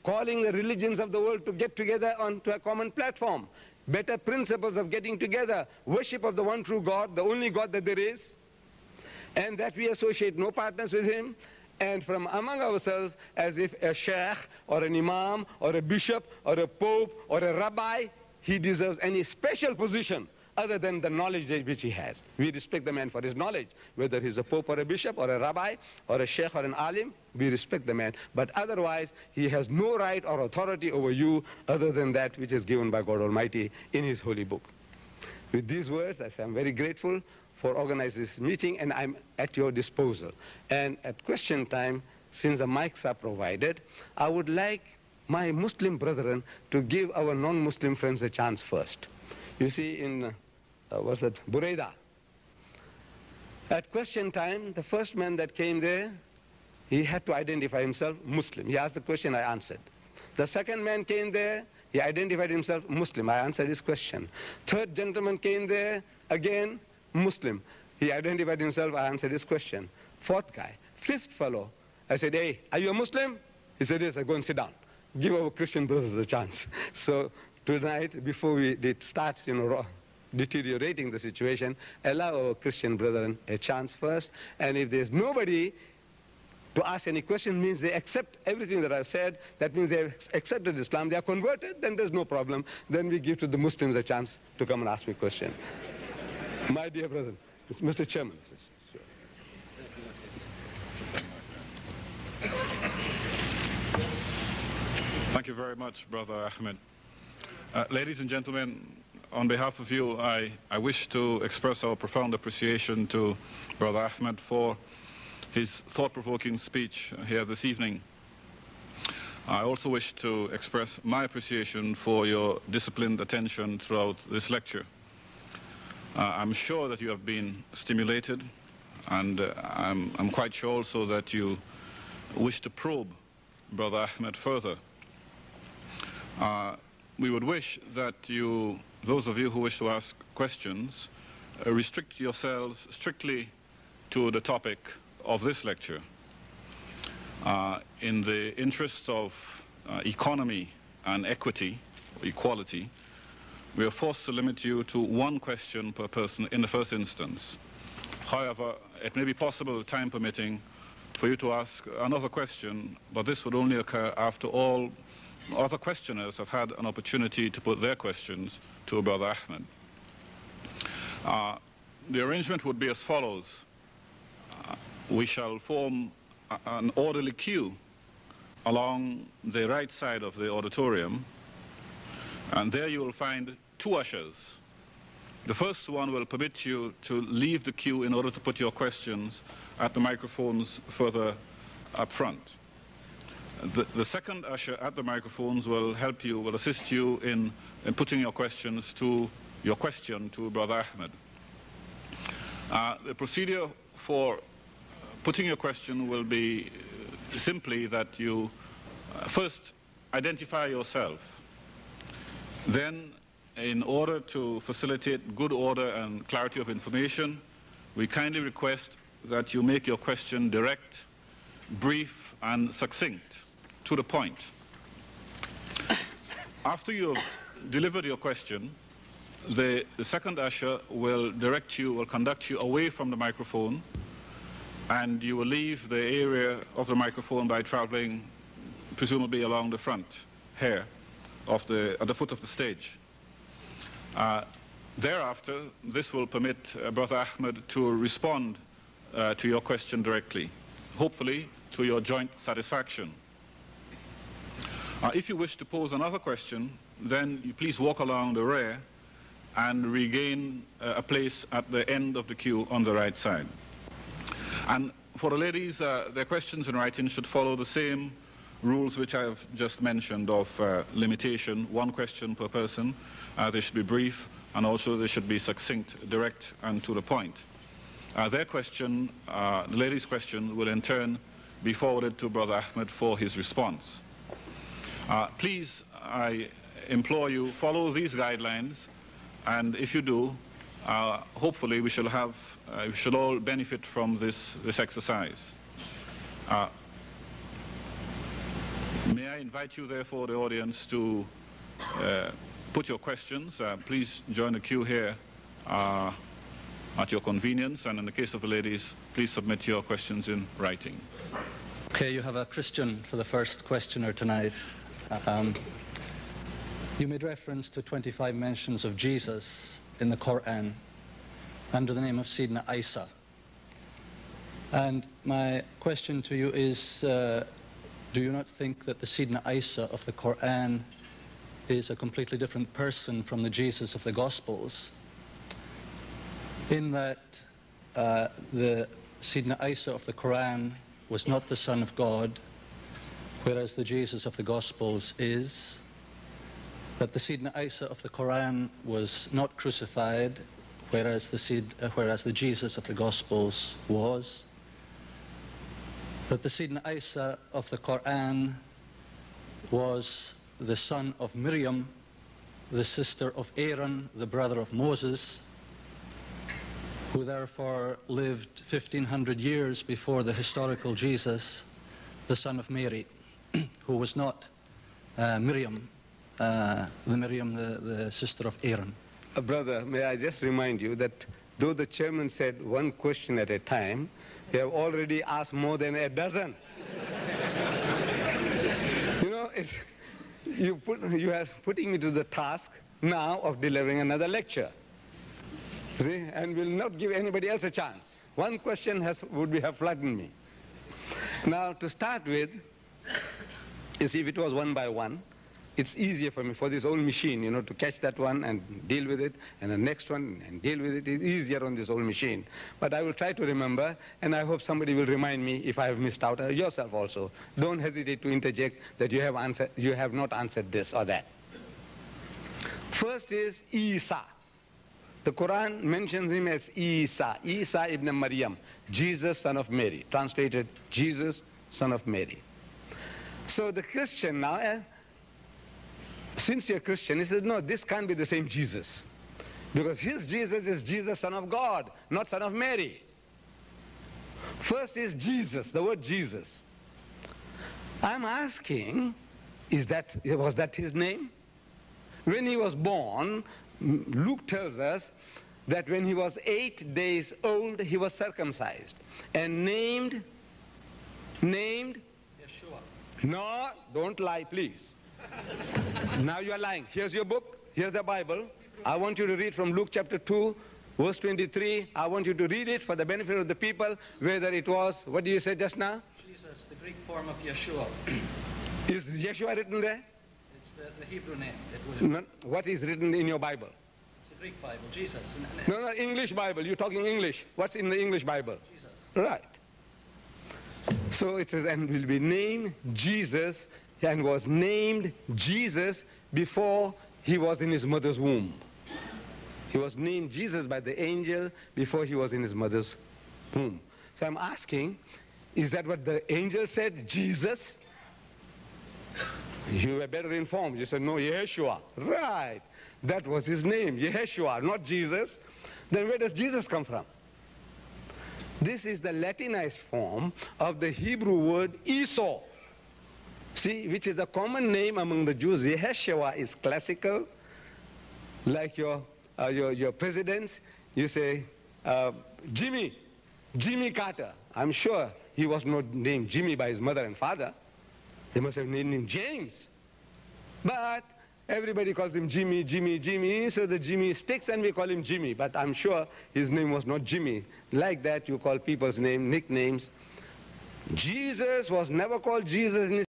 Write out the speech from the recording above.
calling the religions of the world to get together onto a common platform, better principles of getting together, worship of the one true God, the only God that there is, and that we associate no partners with him, and from among ourselves as if a sheikh or an imam or a bishop or a pope or a rabbi, he deserves any special position other than the knowledge which he has. We respect the man for his knowledge, whether he's a pope or a bishop or a rabbi or a sheikh or an alim, we respect the man, but otherwise he has no right or authority over you other than that which is given by God Almighty in his holy book. With these words, I say I'm very grateful for organizing this meeting, and I'm at your disposal. And at question time, since the mics are provided, I would like my Muslim brethren to give our non-Muslim friends a chance first. You see in, what's that, Buraidah. At question time, the first man that came there, he had to identify himself Muslim. He asked the question, I answered. The second man came there, he identified himself Muslim. I answered his question. Third gentleman came there, again, Muslim. He identified himself, I answered his question. Fourth guy. Fifth fellow, I said, hey, are you a Muslim? He said, yes, I go and sit down. Give our Christian brothers a chance. So tonight, before we start, deteriorating the situation, allow our Christian brethren a chance first. And if there's nobody to ask any question, means they accept everything that I've said, that means they've accepted Islam, they are converted, then there's no problem. Then we give to the Muslims a chance to come and ask me a question. My dear brother, Mr. Chairman. Thank you very much, Brother Ahmed. Ladies and gentlemen, on behalf of you, I wish to express our profound appreciation to Brother Ahmed for his thought-provoking speech here this evening. I also wish to express my appreciation for your disciplined attention throughout this lecture. I'm sure that you have been stimulated, and I'm quite sure also that you wish to probe Brother Ahmed further. We would wish that those of you who wish to ask questions, restrict yourselves strictly to the topic of this lecture. In the interest of economy and equality, we are forced to limit you to one question per person in the first instance. However, it may be possible, time permitting, for you to ask another question, but this would only occur after all other questioners have had an opportunity to put their questions to Brother Ahmed. The arrangement would be as follows. We shall form an orderly queue along the right side of the auditorium, and there you will find two ushers. The first one will permit you to leave the queue in order to put your questions at the microphones further up front. The second usher at the microphones will assist you in putting your question to Brother Ahmed. The procedure for putting your question will be simply that you first identify yourself. Then, in order to facilitate good order and clarity of information, we kindly request that you make your question direct, brief, and succinct, to the point. After you have delivered your question, the second usher will conduct you away from the microphone, and you will leave the area of the microphone by traveling presumably along the front here at the foot of the stage. Thereafter, this will permit Brother Ahmed to respond to your question directly, hopefully to your joint satisfaction. If you wish to pose another question, then you please walk along the rear and regain a place at the end of the queue on the right side. And for the ladies, their questions in writing should follow the same rules which I have just mentioned of limitation, one question per person. They should be brief, and also they should be succinct, direct, and to the point. Their question, the lady's question, will in turn be forwarded to Brother Ahmed for his response. Please, I implore you, follow these guidelines, and if you do, hopefully we shall all benefit from this exercise. May I invite you, therefore, the audience, to put your questions. Please join the queue here at your convenience, and in the case of the ladies, please submit your questions in writing. Okay, you have a Christian for the first questioner tonight. You made reference to 25 mentions of Jesus in the Quran under the name of Sayyidina Isa. And my question to you is, do you not think that the Sayyidina Isa of the Quran is a completely different person from the Jesus of the Gospels, in that the Sayyidina Isa of the Quran was not the Son of God, whereas the Jesus of the Gospels is, that the Sayyidina Isa of the Quran was not crucified, whereas the Jesus of the Gospels was, that the Sayyidina Isa of the Quran was the son of Miriam, the sister of Aaron, the brother of Moses, who therefore lived 1500 years before the historical Jesus, the son of Mary, who was not Miriam, the sister of Aaron. Brother, may I just remind you that though the chairman said one question at a time, you have already asked more than a dozen. You know, you are putting me to the task now of delivering another lecture. See, and will not give anybody else a chance. One question would have flattened me. Now, to start with, you see, if it was one by one, it's easier for me, for this old machine, you know, to catch that one and deal with it, and the next one and deal with it. It's easier on this old machine. But I will try to remember, and I hope somebody will remind me if I have missed out. Yourself also. Don't hesitate to interject that you have not answered this or that. First is Isa. The Quran mentions him as Isa, Isa ibn Maryam, Jesus, son of Mary. Translated, Jesus, son of Mary. So the Christian now, sincere Christian, he says, no, this can't be the same Jesus. Because his Jesus is Jesus, son of God, not son of Mary. First is Jesus, the word Jesus. I'm asking, was that his name? When he was born, Luke tells us that when he was 8 days old, he was circumcised and named Yeshua. No, don't lie, please. Now you are lying. Here's your book. Here's the Bible. I want you to read from Luke chapter 2, verse 23. I want you to read it for the benefit of the people, whether it was, what did you say just now? Jesus, the Greek form of Yeshua. Is Yeshua written there? It's the Hebrew name. No, what is written in your Bible? It's the Greek Bible, Jesus. No, English Bible. You're talking English. What's in the English Bible? Jesus. Right. So it says, and will be named Jesus, and was named Jesus before he was in his mother's womb. He was named Jesus by the angel before he was in his mother's womb. So I'm asking, is that what the angel said, Jesus? You were better informed. You said, no, Yeshua. Right. That was his name, Yeshua, not Jesus. Then where does Jesus come from? This is the Latinized form of the Hebrew word Esau. See, which is a common name among the Jews. Yeshua is classical, like your presidents. You say, Jimmy Carter. I'm sure he was not named Jimmy by his mother and father. They must have named him James. But everybody calls him Jimmy, so the Jimmy sticks and we call him Jimmy. But I'm sure his name was not Jimmy. Like that, you call people's name, nicknames. Jesus was never called Jesus in his